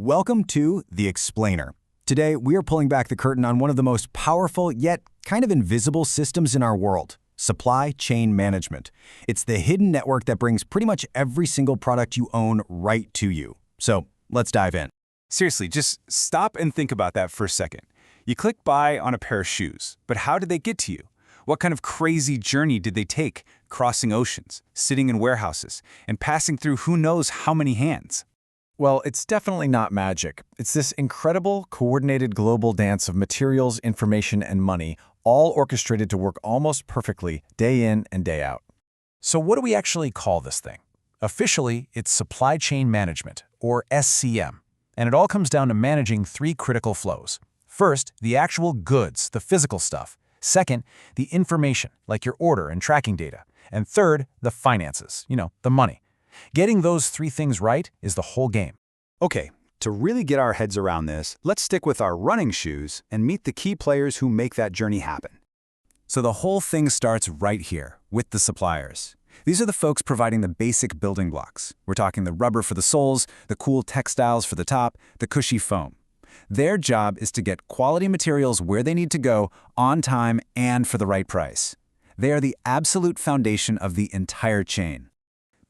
Welcome to The Explainer. Today, we are pulling back the curtain on one of the most powerful yet kind of invisible systems in our world, supply chain management. It's the hidden network that brings pretty much every single product you own right to you. So, let's dive in. Seriously, just stop and think about that for a second. You click buy on a pair of shoes, but how did they get to you? What kind of crazy journey did they take, crossing oceans, sitting in warehouses, and passing through who knows how many hands? Well, it's definitely not magic. It's this incredible, coordinated global dance of materials, information, and money, all orchestrated to work almost perfectly day in and day out. So what do we actually call this thing? Officially, it's supply chain management, or SCM, and it all comes down to managing three critical flows. First, the actual goods, the physical stuff. Second, the information, like your order and tracking data. And third, the finances, the money. Getting those three things right is the whole game. Okay, to really get our heads around this, let's stick with our running shoes and meet the key players who make that journey happen. So the whole thing starts right here, with the suppliers. These are the folks providing the basic building blocks. We're talking the rubber for the soles, the cool textiles for the top, the cushy foam. Their job is to get quality materials where they need to go, on time, and for the right price. They are the absolute foundation of the entire chain.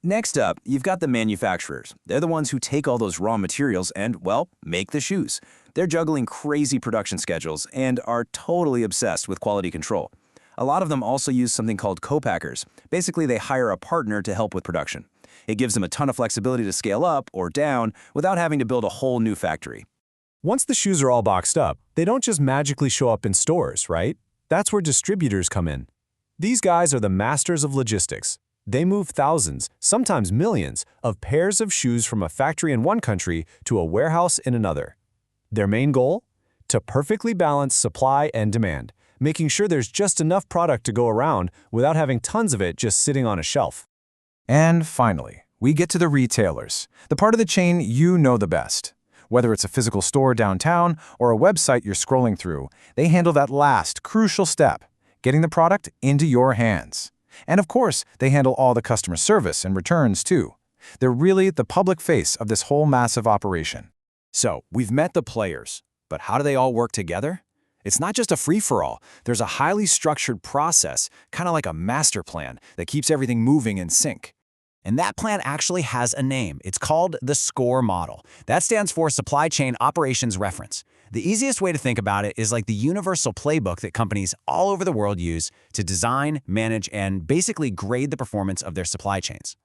Next up, you've got the manufacturers. They're the ones who take all those raw materials and, well, make the shoes. They're juggling crazy production schedules and are totally obsessed with quality control. A lot of them also use something called co-packers. Basically, they hire a partner to help with production. It gives them a ton of flexibility to scale up or down without having to build a whole new factory. Once the shoes are all boxed up, they don't just magically show up in stores, right? That's where distributors come in. These guys are the masters of logistics. They move thousands, sometimes millions, of pairs of shoes from a factory in one country to a warehouse in another. Their main goal? To perfectly balance supply and demand, making sure there's just enough product to go around without having tons of it just sitting on a shelf. And finally, we get to the retailers, the part of the chain you know the best. Whether it's a physical store downtown or a website you're scrolling through, they handle that last, crucial step, getting the product into your hands. And of course, they handle all the customer service and returns too. They're really the public face of this whole massive operation. So, we've met the players, but how do they all work together? It's not just a free-for-all. There's a highly structured process, kind of like a master plan, that keeps everything moving in sync. And that plan actually has a name. It's called the SCORE model. That stands for Supply Chain Operations Reference. The easiest way to think about it is like the universal playbook that companies all over the world use to design, manage, and basically grade the performance of their supply chains.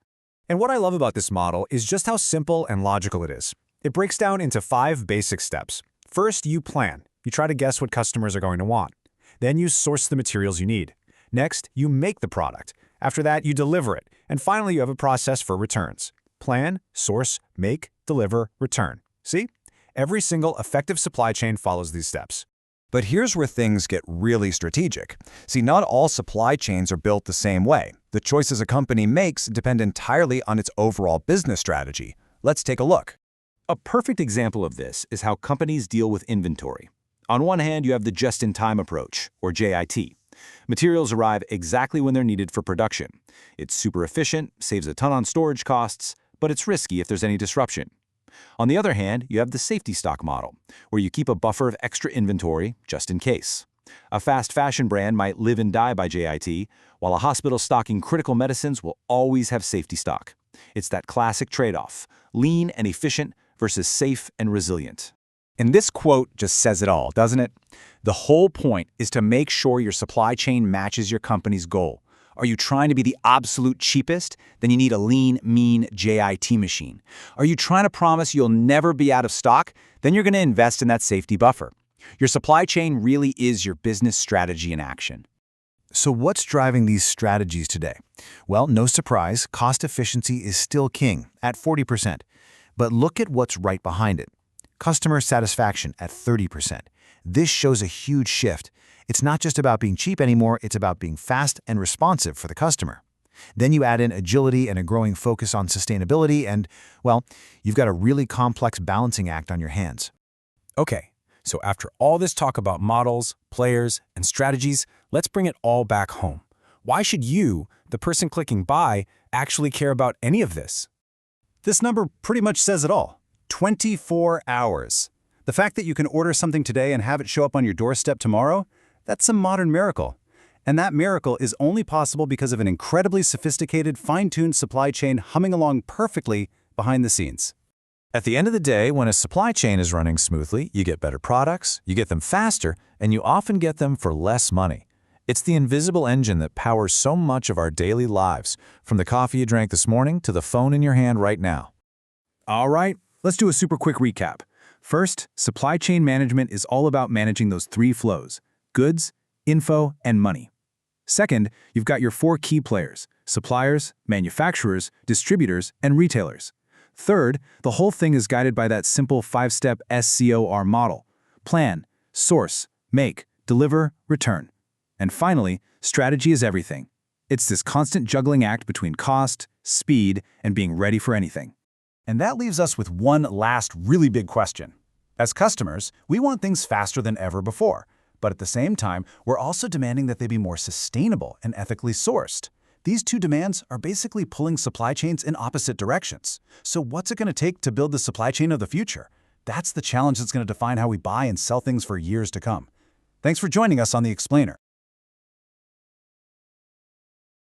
And what I love about this model is just how simple and logical it is. It breaks down into 5 basic steps. First, you plan. You try to guess what customers are going to want. Then you source the materials you need. Next, you make the product. After that, you deliver it. And finally, you have a process for returns. Plan, source, make, deliver, return. See? Every single effective supply chain follows these steps. But here's where things get really strategic. See, not all supply chains are built the same way. The choices a company makes depend entirely on its overall business strategy. Let's take a look. A perfect example of this is how companies deal with inventory. On one hand, you have the just-in-time approach, or JIT. Materials arrive exactly when they're needed for production. It's super efficient, saves a ton on storage costs, but it's risky if there's any disruption. On the other hand, you have the safety stock model, where you keep a buffer of extra inventory just in case. A fast fashion brand might live and die by JIT, while a hospital stocking critical medicines will always have safety stock. It's that classic trade-off, lean and efficient versus safe and resilient. And this quote just says it all, doesn't it? The whole point is to make sure your supply chain matches your company's goal. Are you trying to be the absolute cheapest? Then you need a lean, mean JIT machine. Are you trying to promise you'll never be out of stock? Then you're going to invest in that safety buffer. Your supply chain really is your business strategy in action. So what's driving these strategies today? Well, no surprise, cost efficiency is still king at 40%. But look at what's right behind it. Customer satisfaction at 30%. This shows a huge shift. It's not just about being cheap anymore, it's about being fast and responsive for the customer. Then you add in agility and a growing focus on sustainability and, well, you've got a really complex balancing act on your hands. Okay, so after all this talk about models, players, and strategies, let's bring it all back home. Why should you, the person clicking buy, actually care about any of this? This number pretty much says it all. 24 hours. The fact that you can order something today and have it show up on your doorstep tomorrow, that's a modern miracle. And that miracle is only possible because of an incredibly sophisticated, fine-tuned supply chain humming along perfectly behind the scenes. At the end of the day, when a supply chain is running smoothly, you get better products, you get them faster, and you often get them for less money. It's the invisible engine that powers so much of our daily lives, from the coffee you drank this morning to the phone in your hand right now. All right, let's do a super quick recap. First, supply chain management is all about managing those three flows: goods, info, and money. Second, you've got your four key players: suppliers, manufacturers, distributors, and retailers. Third, the whole thing is guided by that simple 5-step SCOR model: plan, source, make, deliver, return. And finally, strategy is everything. It's this constant juggling act between cost, speed, and being ready for anything. And that leaves us with one last really big question. As customers, we want things faster than ever before, but at the same time, we're also demanding that they be more sustainable and ethically sourced. These two demands are basically pulling supply chains in opposite directions. So what's it going to take to build the supply chain of the future? That's the challenge that's going to define how we buy and sell things for years to come. Thanks for joining us on The Explainer.